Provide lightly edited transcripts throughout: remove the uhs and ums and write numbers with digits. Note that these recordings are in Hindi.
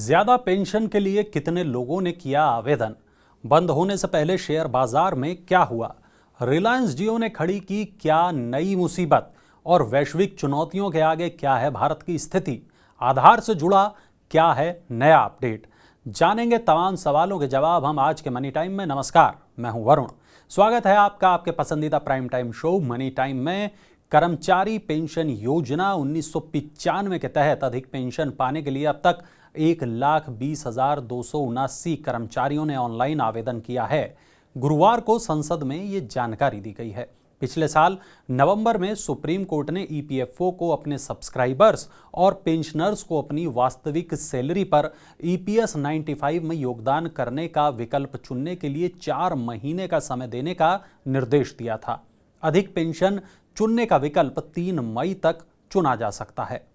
ज्यादा पेंशन के लिए कितने लोगों ने किया आवेदन? बंद होने से पहले शेयर बाजार में क्या हुआ? रिलायंस जियो ने खड़ी की क्या नई मुसीबत? और वैश्विक चुनौतियों के आगे क्या है भारत की स्थिति? आधार से जुड़ा क्या है नया अपडेट? जानेंगे तमाम सवालों के जवाब हम आज के मनी टाइम में। नमस्कार, मैं हूं वरुण। स्वागत है आपका आपके पसंदीदा prime time show money time में। कर्मचारी पेंशन योजना 1995 के तहत अधिक पेंशन पाने के लिए अब तक 1,20,279 कर्मचारियों ने ऑनलाइन आवेदन किया है। गुरुवार को संसद में ये जानकारी दी गई है। पिछले साल नवंबर में सुप्रीम कोर्ट ने ईपीएफओ को अपने सब्सक्राइबर्स और पेंशनर्स को अपनी वास्तविक सैलरी पर ईपीएस 95 में योगदान करने का विकल्प चुनने के लिए 4 महीने का समय देने का निर्देश दिया था। अधिक पेंशन चुनने का विकल्प 3 मई तक चुना जा सकता है।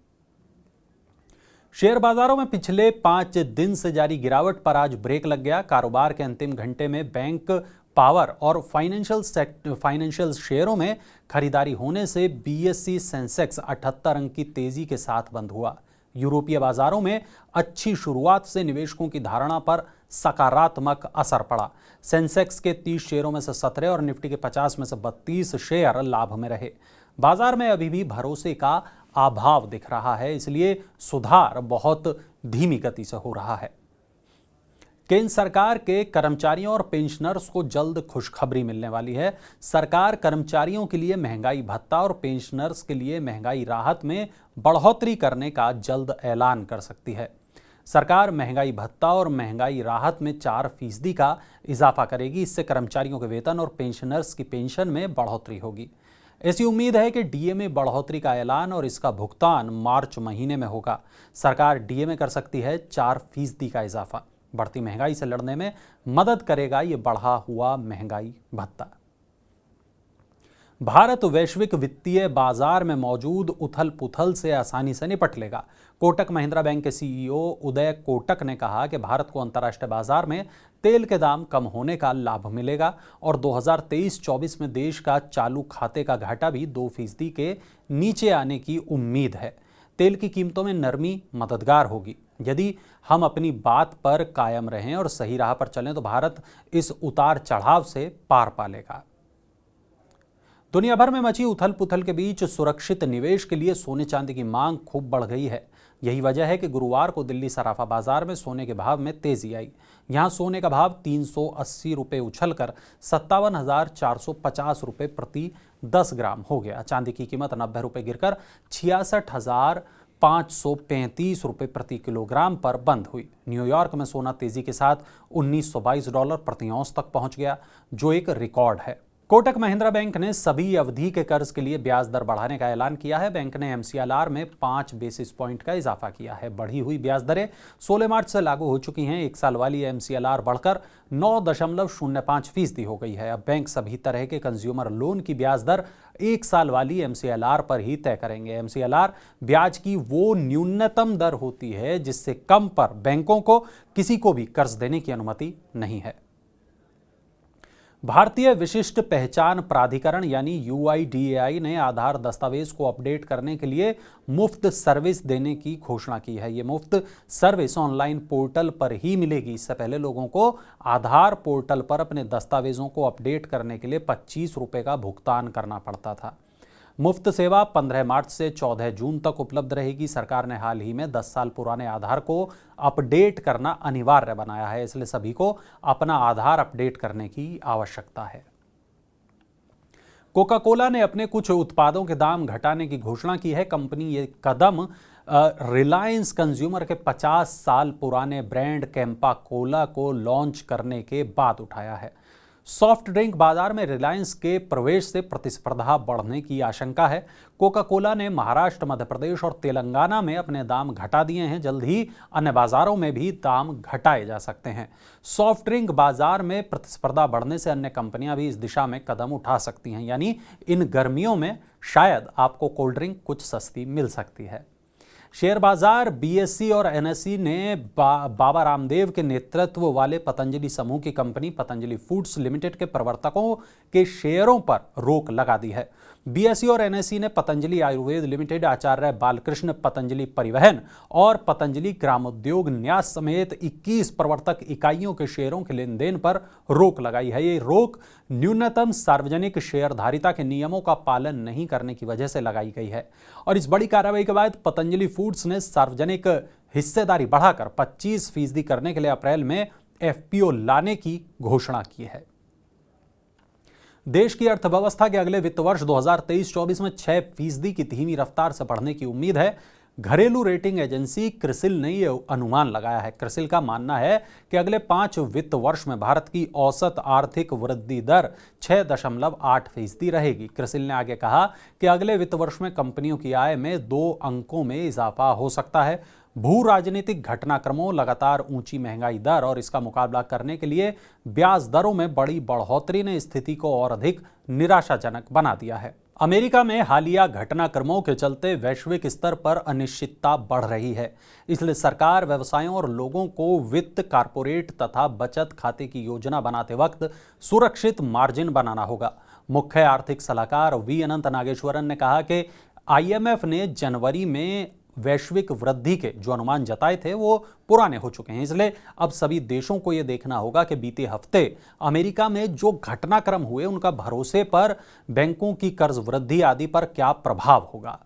शेयर बाजारों में पिछले 5 दिन से जारी गिरावट पर आज ब्रेक लग गया। कारोबार के अंतिम घंटे में बैंक, पावर और फाइनेंशियल शेयरों में खरीदारी होने से बीएसई सेंसेक्स 78 अंक की तेजी के साथ बंद हुआ। यूरोपीय बाजारों में अच्छी शुरुआत से निवेशकों की धारणा पर सकारात्मक असर पड़ा। सेंसेक्स के 30 शेयरों में से 17 और निफ्टी के 50 में से 32 शेयर लाभ में रहे। बाजार में अभी भी भरोसे का अभाव दिख रहा है, इसलिए सुधार बहुत धीमी गति से हो रहा है। केंद्र सरकार के कर्मचारियों और पेंशनर्स को जल्द खुशखबरी मिलने वाली है। सरकार कर्मचारियों के लिए महंगाई भत्ता और पेंशनर्स के लिए महंगाई राहत में बढ़ोतरी करने का जल्द ऐलान कर सकती है। सरकार महंगाई भत्ता और महंगाई राहत में 4% का इजाफा करेगी। इससे कर्मचारियों के वेतन और पेंशनर्स की पेंशन में बढ़ोतरी होगी। ऐसी उम्मीद है कि डीए में बढ़ोतरी का ऐलान और इसका भुगतान मार्च महीने में होगा। सरकार डीए में कर सकती है 4% का इजाफा। बढ़ती महंगाई से लड़ने में मदद करेगा ये बढ़ा हुआ महंगाई भत्ता। भारत वैश्विक वित्तीय बाजार में मौजूद उथल पुथल से आसानी से निपट लेगा। कोटक महिंद्रा बैंक के सीईओ उदय कोटक ने कहा कि भारत को अंतर्राष्ट्रीय बाजार में तेल के दाम कम होने का लाभ मिलेगा और 2023-24 में देश का चालू खाते का घाटा भी 2% के नीचे आने की उम्मीद है। तेल की कीमतों में नरमी मददगार होगी। यदि हम अपनी बात पर कायम रहें और सही राह पर चलें तो भारत इस उतार चढ़ाव से पार पा लेगा। दुनिया भर में मची उथल पुथल के बीच सुरक्षित निवेश के लिए सोने चांदी की मांग खूब बढ़ गई है। यही वजह है कि गुरुवार को दिल्ली सराफा बाजार में सोने के भाव में तेजी आई। यहां सोने का भाव 380 रुपये उछलकर 57,450 रुपये प्रति 10 ग्राम हो गया। चांदी की कीमत 90 रुपये गिरकर 66,535 रुपये प्रति किलोग्राम पर बंद हुई। न्यूयॉर्क में सोना तेजी के साथ $1922 प्रति औंस तक पहुंच गया, जो एक रिकॉर्ड है। कोटक महिंद्रा बैंक ने सभी अवधि के कर्ज के लिए ब्याज दर बढ़ाने का ऐलान किया है। बैंक ने एमसीएलआर में 5 बेसिस पॉइंट का इजाफा किया है। बढ़ी हुई ब्याज दरें 16 मार्च से लागू हो चुकी हैं। 1 साल वाली एमसीएलआर बढ़कर 9.05% हो गई है। अब बैंक सभी तरह के कंज्यूमर लोन की ब्याज दर 1 साल वाली एमसीएलआर पर ही तय करेंगे। एमसीएलआर ब्याज की वो न्यूनतम दर होती है जिससे कम पर बैंकों को किसी को भी कर्ज देने की अनुमति नहीं है। भारतीय विशिष्ट पहचान प्राधिकरण यानी यूआईडीएआई ने आधार दस्तावेज को अपडेट करने के लिए मुफ्त सर्विस देने की घोषणा की है। ये मुफ्त सर्विस ऑनलाइन पोर्टल पर ही मिलेगी। इससे पहले लोगों को आधार पोर्टल पर अपने दस्तावेजों को अपडेट करने के लिए 25 रुपये का भुगतान करना पड़ता था। मुफ्त सेवा 15 मार्च से 14 जून तक उपलब्ध रहेगी। सरकार ने हाल ही में 10 साल पुराने आधार को अपडेट करना अनिवार्य बनाया है, इसलिए सभी को अपना आधार अपडेट करने की आवश्यकता है। कोका कोला ने अपने कुछ उत्पादों के दाम घटाने की घोषणा की है। कंपनी ये कदम रिलायंस कंज्यूमर के 50 साल पुराने ब्रांड कैंपा कोला को लॉन्च करने के बाद उठाया है। सॉफ्ट ड्रिंक बाजार में रिलायंस के प्रवेश से प्रतिस्पर्धा बढ़ने की आशंका है। कोका कोला ने महाराष्ट्र, मध्य प्रदेश और तेलंगाना में अपने दाम घटा दिए हैं। जल्द ही अन्य बाजारों में भी दाम घटाए जा सकते हैं। सॉफ्ट ड्रिंक बाजार में प्रतिस्पर्धा बढ़ने से अन्य कंपनियां भी इस दिशा में कदम उठा सकती हैं, यानी इन गर्मियों में शायद आपको कोल्ड ड्रिंक कुछ सस्ती मिल सकती है। शेयर बाजार बीएसई और एनएसई ने बाबा रामदेव के नेतृत्व वाले पतंजलि समूह की कंपनी पतंजलि फूड्स लिमिटेड के प्रवर्तकों के शेयरों पर रोक लगा दी है। बीएसई और एनएसई ने पतंजलि आयुर्वेद लिमिटेड, आचार्य बालकृष्ण पतंजलि परिवहन और पतंजलि ग्रामोद्योग न्यास समेत 21 प्रवर्तक इकाइयों के शेयरों के लेन देन पर रोक लगाई है। ये रोक न्यूनतम सार्वजनिक शेयरधारिता के नियमों का पालन नहीं करने की वजह से लगाई गई है। और इस बड़ी कार्रवाई के बाद पतंजलि फूड्स ने सार्वजनिक हिस्सेदारी बढ़ाकर 25% करने के लिए अप्रैल में एफपीओ लाने की घोषणा की है। देश की अर्थव्यवस्था के अगले वित्त वर्ष 2023-24 में 6% की धीमी रफ्तार से बढ़ने की उम्मीद है। घरेलू रेटिंग एजेंसी क्रिसिल ने यह अनुमान लगाया है। क्रिसिल का मानना है कि अगले 5 वित्त वर्ष में भारत की औसत आर्थिक वृद्धि दर 6.8% रहेगी। क्रिसिल ने आगे कहा कि अगले वित्त वर्ष में कंपनियों की आय में 2 अंकों में इजाफा हो सकता है। भू राजनीतिक घटनाक्रमों, लगातार ऊंची महंगाई दर और इसका मुकाबला करने के लिए ब्याज दरों में बड़ी बढ़ोतरी ने स्थिति को और अधिक निराशाजनक बना दिया है। अमेरिका में हालिया घटनाक्रमों के चलते वैश्विक स्तर पर अनिश्चितता बढ़ रही है। इसलिए सरकार, व्यवसायों और लोगों को वित्त, कारपोरेट तथा बचत खाते की योजना बनाते वक्त सुरक्षित मार्जिन बनाना होगा। मुख्य आर्थिक सलाहकार वी अनंत नागेश्वरन ने कहा कि आईएमएफ ने जनवरी में वैश्विक वृद्धि के जो अनुमान जताए थे वो पुराने हो चुके हैं। इसलिए अब सभी देशों को यह देखना होगा कि बीते हफ्ते अमेरिका में जो घटनाक्रम हुए उनका भरोसे पर बैंकों की कर्ज वृद्धि आदि पर क्या प्रभाव होगा।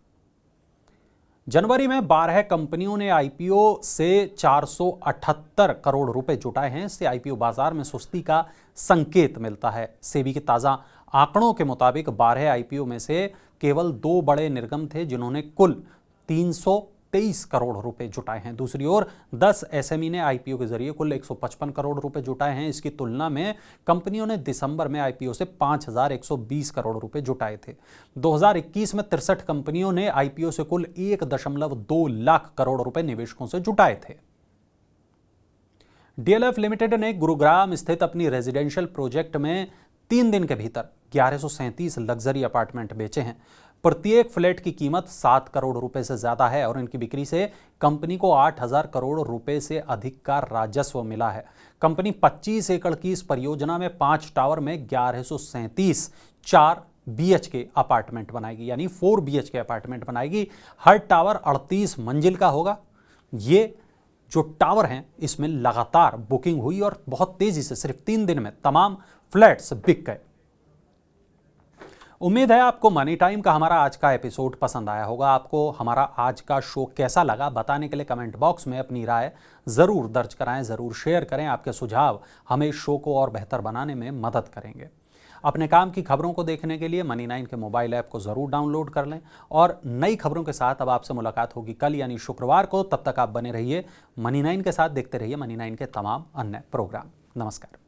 जनवरी में 12 कंपनियों ने आईपीओ से 478 करोड़ रुपए जुटाए हैं। इससे आईपीओ बाजार में सुस्ती का संकेत मिलता है। सेबी के ताजा आंकड़ों के मुताबिक 12 आईपीओ में से केवल 2 बड़े निर्गम थे जिन्होंने कुल 323 करोड़ रुपए जुटाए हैं। दूसरी ओर 10 एसएमई ने आईपीओ के जरिए कुल 155 करोड़ रुपए जुटाए हैं। इसकी तुलना में कंपनियों ने दिसंबर में आईपीओ से 5120 करोड़ रुपए जुटाए थे। 2021 में 63 कंपनियों ने आईपीओ से कुल 1.2 लाख करोड़ रुपए निवेशकों से जुटाए थे। डीएलएफ लिमिटेड ने गुरुग्राम स्थित अपनी रेजिडेंशियल प्रोजेक्ट में 3 दिन के भीतर 1137 लग्जरी अपार्टमेंट बेचे हैं। प्रत्येक फ्लैट की कीमत 7 करोड़ रुपए से ज्यादा है और इनकी बिक्री से कंपनी को 8000 करोड़ रुपए से अधिक का राजस्व मिला है। कंपनी 25 एकड़ की इस परियोजना में 5 टावर में 1137 4 बीएचके अपार्टमेंट बनाएगी, यानी 4 बीएचके अपार्टमेंट बनाएगी। हर टावर 38 मंजिल का होगा। ये जो टावर हैं इसमें लगातार बुकिंग हुई और बहुत तेजी से सिर्फ 3 दिन में तमाम फ्लैट्स बिक गए। उम्मीद है आपको मनी टाइम का हमारा आज का एपिसोड पसंद आया होगा। आपको हमारा आज का शो कैसा लगा बताने के लिए कमेंट बॉक्स में अपनी राय जरूर दर्ज कराएं, जरूर शेयर करें। आपके सुझाव हमें इस शो को और बेहतर बनाने में मदद करेंगे। अपने काम की खबरों को देखने के लिए मनी 9 के मोबाइल ऐप को जरूर डाउनलोड कर लें और नई खबरों के साथ अब आपसे मुलाकात होगी कल यानी शुक्रवार को। तब तक आप बने रहिए मनी 9 के साथ, देखते रहिए मनी 9 के तमाम अन्य प्रोग्राम। नमस्कार।